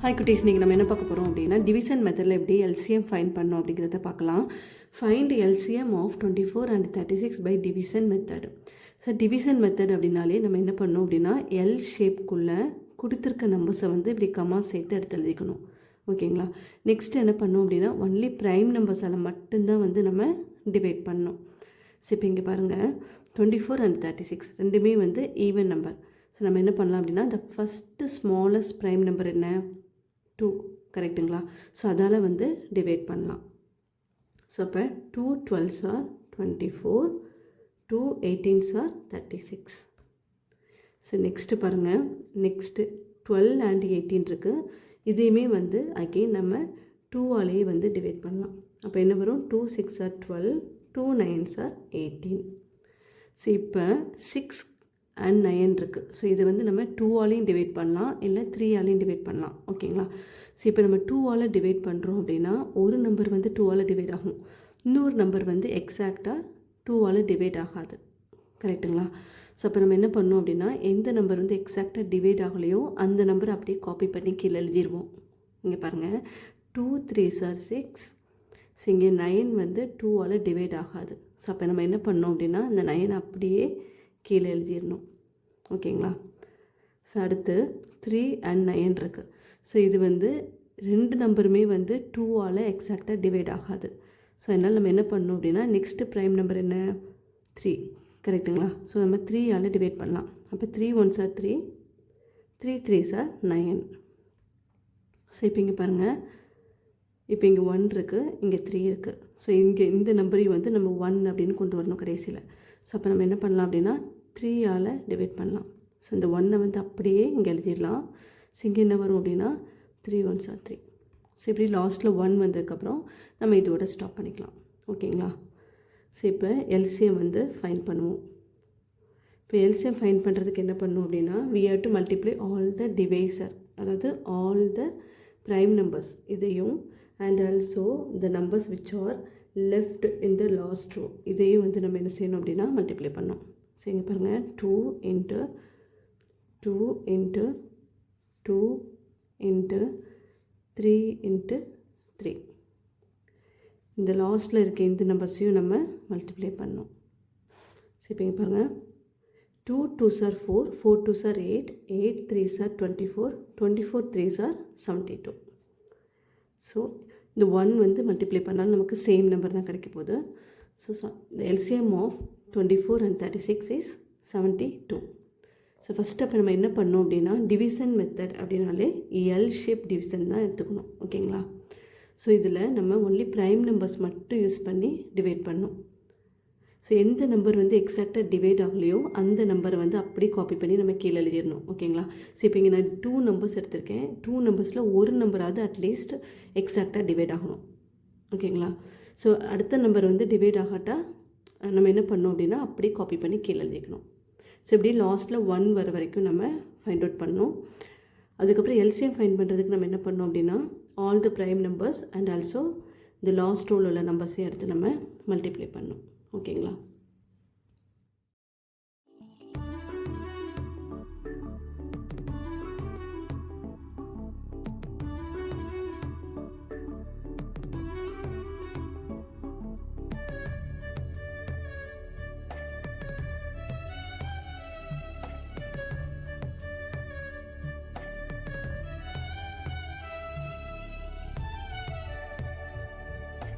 Hi குட்டீஸ், நீங்கள் நம்ம என்ன பார்க்க போகிறோம் அப்படின்னா டிவிஷன் மெத்தடில் எப்படி எல்சிஎம் ஃபைண்ட் பண்ணோம் அப்படிங்கிறத பார்க்கலாம். Find LCM of 24 and 36 by division method. Sir division method அப்படின்னாலே நம்ம என்ன பண்ணோம் அப்படின்னா எல் ஷேப்குள்ளே கொடுத்துருக்க நம்பர்ஸை வந்து இப்படி கமா சேர்த்து எடுத்து எழுதிக்கணும். ஓகேங்களா? நெக்ஸ்ட் என்ன பண்ணோம் அப்படின்னா ஒன்லி ப்ரைம் நம்பர்ஸால் மட்டும்தான் வந்து நம்ம டிவைட் பண்ணோம். ஸோ இப்போ இங்கே பாருங்கள், 24 and 36 ரெண்டுமே வந்து ஈவன் நம்பர். ஸோ நம்ம என்ன பண்ணலாம் அப்படின்னா இந்த ஃபஸ்ட்டு ஸ்மாலஸ்ட் ப்ரைம் நம்பர் என்ன 2, கரெக்டுங்களா? ஸோ அதால் வந்து டிவைட் பண்ணலாம். ஸோ அப்போ 2 12s are 24, 2 18s are 36. So next பாருங்கள், நெக்ஸ்ட்டு 12 and 18 இருக்குது. இதையுமே வந்து அகெயின் நம்ம 2ஆலேயே வந்து டிவைட் பண்ணலாம். அப்போ என்ன வரும்? 2 6 are 12, 2 9s are 18. ஸோ இப்போ 6 and 9 இருக்குது. ஸோ இது வந்து நம்ம 2ஆலையும் டிவைட் பண்ணலாம், இல்லை 3ஆலையும் டிவைட் பண்ணலாம். ஓகேங்களா? ஸோ இப்போ நம்ம 2ஆல் டிவைட் பண்ணுறோம் அப்படின்னா ஒரு நம்பர் வந்து 2ஆல் டிவைட் ஆகும், இன்னொரு நம்பர் வந்து எக்ஸாக்டாக 2ஆல் டிவைட் ஆகாது. கரெக்டுங்களா? ஸோ அப்போ நம்ம என்ன பண்ணோம் அப்படின்னா எந்த நம்பர் வந்து எக்ஸாக்டாக டிவைட் ஆகலையோ அந்த நம்பரை அப்படியே காப்பி பண்ணி கீழே எழுதிடுவோம். இங்கே பாருங்கள், 2 3s are 6. ஸோ இங்கே 9 வந்து 2ஆல் டிவைட் ஆகாது. ஸோ அப்போ நம்ம என்ன பண்ணோம் அப்படின்னா இந்த 9 அப்படியே கீழே எழுதிடணும். ஓகேங்களா? ஸோ அடுத்து 3 and 9 இருக்குது. ஸோ இது வந்து ரெண்டு நம்பருமே வந்து 2ஆல் எக்ஸாக்டாக டிவைட் ஆகாது. ஸோ அதனால் நம்ம என்ன பண்ணணும் அப்படின்னா நெக்ஸ்ட்டு ப்ரைம் நம்பர் என்ன? 3, கரெக்டுங்களா? ஸோ நம்ம 3ஆல் டிவைட் பண்ணலாம். அப்போ 3 1s are 3, 3 3s are 9. So இப்போ இங்கே பாருங்கள், இப்போ இங்கே 1 இருக்குது, இங்கே 3 இருக்குது. ஸோ இங்கே இந்த நம்பரையும் வந்து நம்ம 1 அப்படின்னு கொண்டு வரணும் கடைசியில். ஸோ அப்போ நம்ம என்ன பண்ணலாம் அப்படின்னா 3ஆல் டிவைட் பண்ணலாம். ஸோ இந்த 1 வந்து அப்படியே இங்கே எழுதிடலாம். ஸோ இங்கே என்ன வரும் அப்படின்னா 3 1s are 3. ஸோ இப்படி லாஸ்ட்டில் 1 வந்ததுக்கப்புறம் நம்ம இதோட ஸ்டாப் பண்ணிக்கலாம். ஓகேங்களா? ஸோ இப்போ எல்சிஎம் வந்து ஃபைண்ட் பண்ணுவோம். இப்போ எல்சிஎம் ஃபைண்ட் பண்ணுறதுக்கு என்ன பண்ணுவோம் அப்படின்னா we have to multiply all the divisor, அதாவது all the prime numbers இதையும் and also the numbers which are left in the last row இதையும் வந்து நம்ம என்ன செய்யணும் அப்படின்னா மல்டிப்ளை பண்ணோம். ஸோ இங்கே பாருங்கள், 2 into 2 into 2 into 3 into 3 இந்த லாஸ்ட்டில் இருக்க இந்த நம்பர்ஸையும் நம்ம மல்டிப்ளை பண்ணோம். ஸோ இப்போ இங்கே பாருங்கள், 2 2s are 4, 4 2s are 8, 8 3s are 24, 24 3s are 72. So இந்த 1 வந்து மல்டிப்ளை பண்ணாலும் நமக்கு சேம் நம்பர் தான் கிடைக்க போகுது. So the LCM of 24 and 36 is 72. So first அப்போ நம்ம என்ன பண்ணோம் அப்படின்னா டிவிஷன் மெத்தட் அப்படின்னாலே எல் ஷேப் டிவிஷன் தான் எடுத்துக்கணும். ஓகேங்களா? ஸோ இதில் நம்ம ஒன்லி ப்ரைம் நம்பர்ஸ் மட்டும் யூஸ் பண்ணி டிவைட் பண்ணோம். ஸோ எந்த நம்பர் வந்து எக்ஸாக்டாக டிவைட் ஆகலையோ அந்த நம்பரை வந்து அப்படியே காப்பி பண்ணி நம்ம கீழே எழுதிடணும். ஓகேங்களா? ஸோ இப்போ இங்கே நான் 2 நம்பர்ஸ் எடுத்திருக்கேன். 2 நம்பர்ஸில் ஒரு நம்பராவது அட்லீஸ்ட் எக்ஸாக்டாக டிவைட் ஆகணும். ஓகேங்களா? ஸோ அடுத்த நம்பர் வந்து டிவைட் ஆகாட்டா நம்ம என்ன பண்ணோம் அப்படின்னா அப்படியே காப்பி பண்ணி கீழே எழுதிக்கணும். ஸோ இப்படி லாஸ்ட்டில் 1 வர வரைக்கும் நம்ம ஃபைண்ட் அவுட் பண்ணோம். அதுக்கப்புறம் எல்சிஎம் ஃபைண்ட் பண்ணுறதுக்கு நம்ம என்ன பண்ணோம் அப்படின்னா all the prime numbers and also இந்த லாஸ்ட் ரோவில் உள்ள நம்பர்ஸையும் எடுத்து நம்ம மல்டிப்ளை பண்ணோம். ஓகேங்களா?